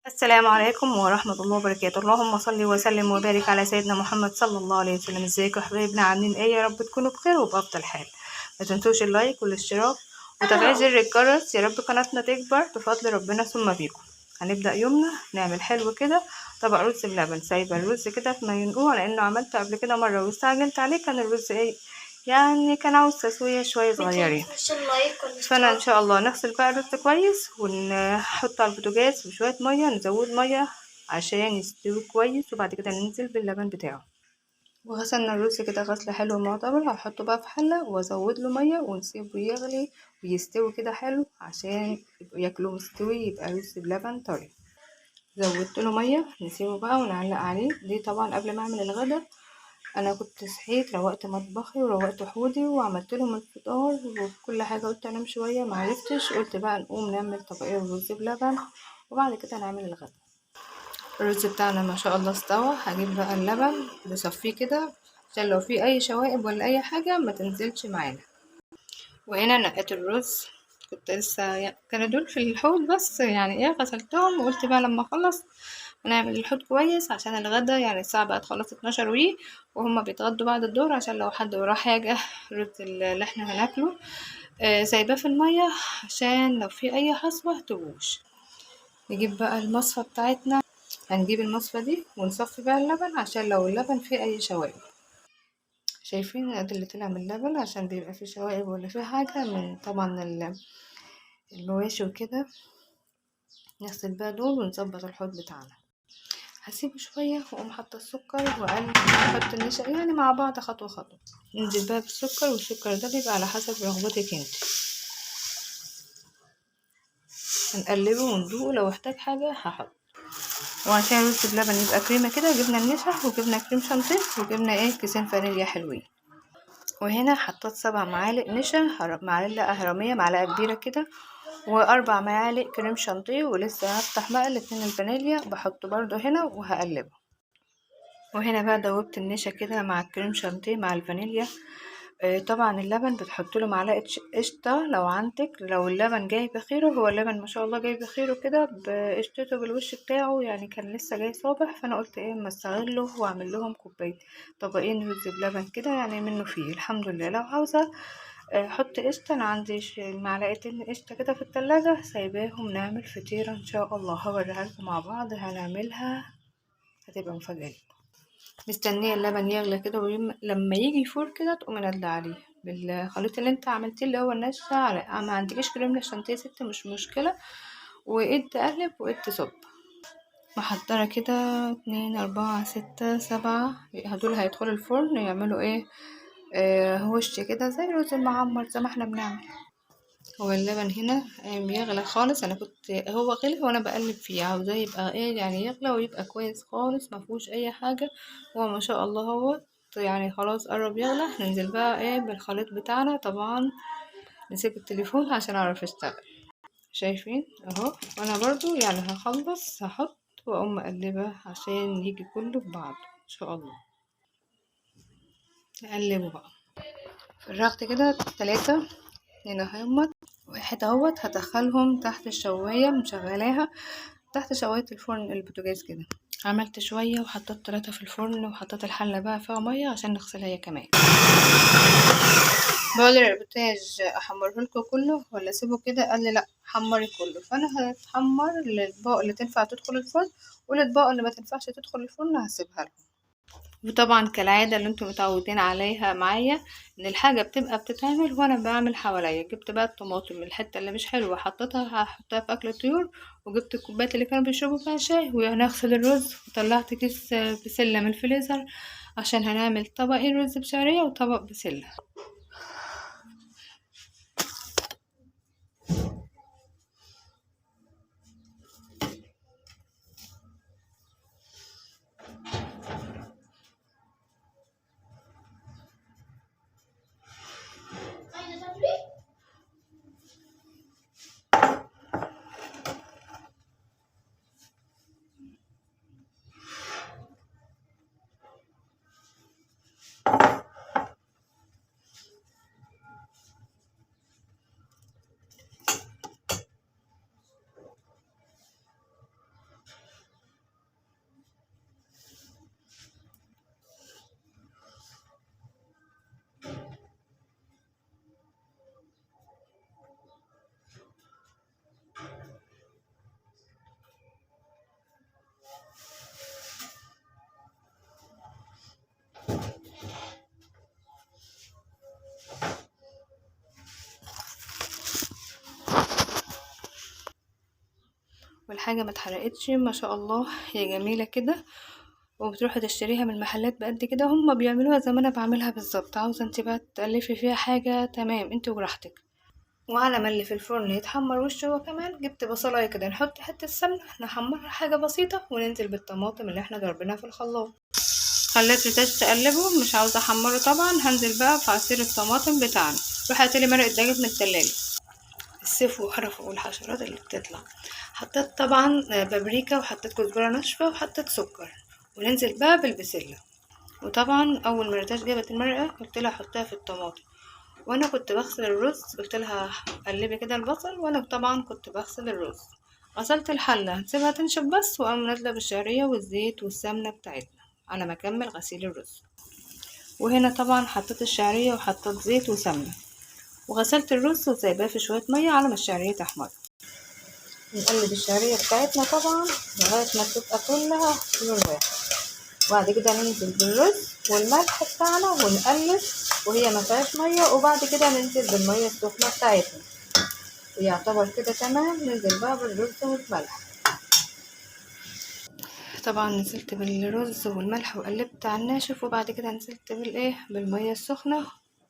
السلام عليكم ورحمة الله وبركاته. اللهم صل وسلم وبارك على سيدنا محمد صلى الله عليه وسلم. ازيكم يا حبايبنا، عاملين ايه؟ يا رب تكونوا بخير وبأفضل حال. ما تنسوش اللايك والاشتراك وتفعيل زر الجرس، يا رب قناتنا تكبر بفضل ربنا ثم بيكم. هنبدأ يومنا نعمل حلو كده، طبق رز بلبن. سايبه الرز كده في ما ينقوع لانه عملته قبل كده مرة واستعجلت عليه. كان الرز يعني كان عاوز تسوية شوية صغيرين. فانا ان شاء الله نغسل بقى الرز كويس ونحطه على البوتاجاز بشويه ميه، نزود ميه عشان يستوي كويس، وبعد كده ننزل باللبن بتاعه. وغسلنا الرز كده غسله حلوه معتبر، هحطه بقى في حله وازود له ميه ونسيبه يغلي ويستوي كده حلو عشان ياكلوه مستوي، يبقى رز بلبن طري. زودت له ميه، نسيبه بقى ونعلق عليه. دي طبعا قبل ما اعمل الغدا انا كنت صحيت، روقت مطبخي وروقت حوضي وعملت لهم الفطار وكل حاجه. قلت انام شويه معرفتش، قلت بقى نقوم نعمل طبقين رز بلبن وبعد كده نعمل الغدا. الرز بتاعنا ما شاء الله استوى. هجيب بقى اللبن بصفيه كده عشان لو في اي شوائب ولا اي حاجه ما تنزلش معانا. وهنا نقيت الرز، كنت لسه كانوا دول في الحوض بس يعني ايه غسلتهم، وقلت بقى لما اخلص ونعمل الحوض كويس عشان الغدا. يعني الساعة بقت خلاص 12 وهما بيتغدوا بعد الظهر عشان لو حد وراه حاجة الرز اللي احنا هناكله. سايباه في المية عشان لو في اي حصوة تبوش. نجيب بقى المصفى بتاعتنا، هنجيب المصفى دي ونصفي بقى اللبن عشان لو اللبن فيه اي شوائب. شايفين قد اللي طلع من اللبن عشان بيبقى فيه شوائب ولا فيه حاجة من طبعا المواشي وكده. نغسل بقى دول ونظبط الحوض بتاعنا. هسيبه شوية واقوم حاطة السكر واقلب احط النشا يعني مع بعض خطوة خطوة. ننزل بقى بالسكر، والسكر ده بيبقى على حسب رغبتك انت. هنقلبه وندوقه، لو احتاج حاجة هحط. وعشان رز بلبن يبقى كريمة كده جبنا النشا وجبنا كريم شانتيه وجبنا كيسين فانيليا حلوين. وهنا حطيت 7 معالق نشا، معلقة هرمية معلقة كبيرة كده، و4 معالق كريم شانتيه، ولسه هفتح بقى الاتنين الفانيليا بحطه برضو هنا وهقلبه. وهنا بقى دوبت النشا كده مع الكريم شانتيه مع الفانيليا. طبعا اللبن بتحط له معلقه قشطه لو عندك، لو اللبن جاي بخيره. هو اللبن ما شاء الله جاي بخيره كده بقشطته بالوش بتاعه، يعني كان لسه جاي صابح، فانا قلت اما استغله واعمل لهم كوبايه طبقين رز بلبن كده يعني منه فيه الحمد لله. لو عاوزه حط قشطه، انا عندي معلقتين قشطه كده في التلاجة سايباهم، نعمل فطيره ان شاء الله هوريها لكم مع بعض. هنعملها هتبقى مفاجاه. مستنيه اللبن يغلى كده، لما يجي يفور كده تقومي نازله عليه بالخليط اللي انت عملتيه اللي هو النشا. على ما عندكيش كريم شانتيه ست مش مشكله، وايد تقلب وايد تصب. محضره كده 2 4 6 7، هدول هيدخلوا الفرن يعملوا وش كده زي الرز المعمر زي ما احنا بنعمل. هو اللبن هنا بيغلى خالص، انا كنت هو غلي وانا بقلب فيه، عاوزاه يبقى يعني يغلى ويبقى كويس خالص ما فيهوش اي حاجه. هو ما شاء الله هو يعني خلاص قرب يغلى. ننزل بقى بالخليط بتاعنا. طبعا نسيب التليفون عشان اعرف اشتغل. شايفين اهو، وانا برضو يعني هخلص هحط واقوم مقلبه عشان يجي كله في بعض ان شاء الله. نقلبه بقى. فرغت كده 3 هنا هما، واحد اهوت هدخلهم تحت الشواية، مشغلاها تحت شواية الفرن البوتاجاز كده. عملت شوية وحطيت 3 في الفرن، وحطيت الحلة بقى فيها مية عشان نغسلها هي كمان. بقول البوتاج احمره لكم كله ولا اسيبه كده؟ قال لي لا حمري كله. فانا هتحمر الاطباق اللي تنفع تدخل الفرن، والاطباق اللي ما تنفعش تدخل الفرن هسيبها لكم. وطبعا كالعادة اللي انتم متعودين عليها معايا، ان الحاجة بتبقى بتتعمل وانا بعمل حواليا. جبت بقى الطماطم من الحتة اللي مش حلوة حطيتها، هحطها في اكل الطيور، وجبت الكوبايات اللي كانوا بيشربوا فيها شاي، وهنغسل الرز. وطلعت كيس بسلة من الفريزر عشان هنعمل طبقين رز بشعرية وطبق بسلة. الحاجة ما اتحرقتش ما شاء الله، هي جميلة كده. وبتروحي تشتريها من المحلات بقد كده، هما بيعملوها زي ما انا بعملها بالظبط. عاوزة انت بقى تألفي فيها حاجة تمام انت وراحتك. وعلى ما اللي في الفرن يتحمر وشه هو كمان، جبت بصلاية كده نحط حتة سمنة نحمرها حاجة بسيطة، وننزل بالطماطم اللي احنا ضربناها في الخلاط. خليت ريتاش تقلبه، مش عاوزة احمره طبعا. هنزل بقى في عصير الطماطم بتاعنا. روح هاتلي مرق دجاج من التلاجة، السيف وقرفه والحشرات اللي بتطلع. حطيت طبعا بابريكا، وحطيت كزبرة ناشفة، وحطيت سكر. وننزل بقى بالبسلة. وطبعا اول ما ريتاش جابت المرقة قلت لها حطيها في الطماطم، وانا كنت بغسل الرز. قلت لها قلبي كده البصل، وانا طبعا كنت بغسل الرز. غسلت الحلة هنسيبها تنشف بس، وقام نازلة بالشعرية والزيت والسمنة بتاعتنا على ما اكمل غسيل الرز. وهنا طبعا حطيت الشعرية وحطيت زيت وسمنة، وغسلت الرز وسايباه في شوية مية على ما الشعرية تحمر. نقلب الشعرية بتاعتنا طبعا لغاية ما تبقى كلها لون واحد. وبعد كده ننزل بالرز والملح بتاعنا ونقلب وهي ما فيهاش ميه، وبعد كده ننزل بالميه السخنه بتاعتنا، ويعتبر كده تمام. ننزل بقى بالرز والملح. طبعا نزلت بالرز والملح وقلبت على الناشف، وبعد كده نزلت بالميه السخنه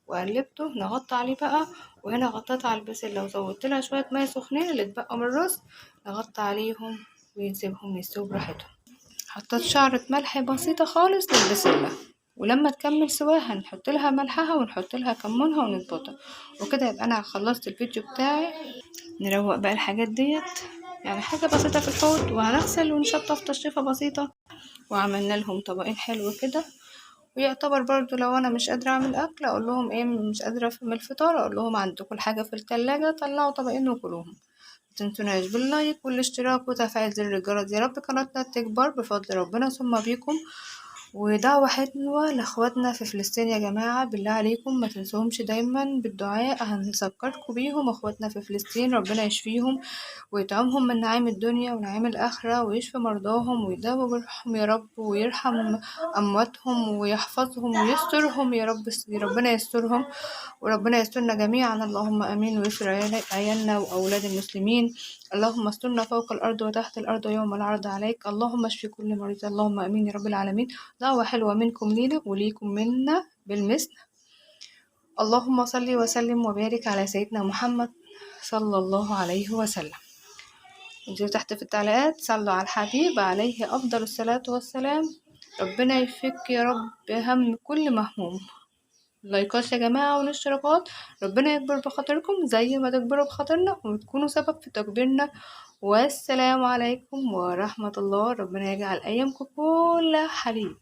وقلبته. نغطي عليه بقى. وهنا غطيت على البسله وزودت لها شويه ميه سخنين اللي اتبقوا من الرز، نغطي عليهم ونسيبهم يستووا براحتهم. حطيت شعرة ملح بسيطة خالص للبسلة، ولما تكمل سواها نحط لها ملحها ونحط لها كمونها ونظبطها. وكده يبقى انا خلصت الفيديو بتاعي. نروق بقى الحاجات ديت، يعني حاجة بسيطة في الحوض، وهنغسل ونشطف تشطيفة بسيطة. وعملنا لهم طبقين حلو كده. ويعتبر برضو لو انا مش قادرة اعمل اكل اقول لهم مش قادرة من الفطار، اقول لهم عندكم الحاجة في التلاجة طلعوا طبقين وكلوهم. متنسوناش باللايك والاشتراك وتفعيل زر الجرس، يا رب قناتنا تكبر بفضل ربنا ثم بيكم. ودعوة حلوة لاخواتنا في فلسطين يا جماعة، بالله عليكم ما تنسوهمش دايما بالدعاء. هنذكركم بيهم اخواتنا في فلسطين، ربنا يشفيهم ويطعمهم من نعيم الدنيا ونعيم الآخرة، ويشفي مرضاهم ويداوي جرحهم يا رب، ويرحم أمواتهم ويحفظهم ويسترهم يا رب. ربنا يسترهم وربنا يسترنا جميعا، اللهم امين. ويستر عيالنا واولاد المسلمين. اللهم استرنا فوق الارض وتحت الارض يوم العرض عليك. اللهم اشفي كل مريض، اللهم امين يا رب العالمين. دعوة حلوة منكم لينا وليكم منا بالمثل. اللهم صل وسلم وبارك على سيدنا محمد صلى الله عليه وسلم. انزلوا تحت في التعليقات صلوا على الحبيب عليه افضل الصلاة والسلام. ربنا يفك يا رب هم كل مهموم. لايكات يا جماعة والاشتراكات، ربنا يكبر بخاطركم زي ما تكبروا بخاطرنا وتكونوا سبب في تكبيرنا. والسلام عليكم ورحمة الله. ربنا يجعل أيامكم كلها حبيب.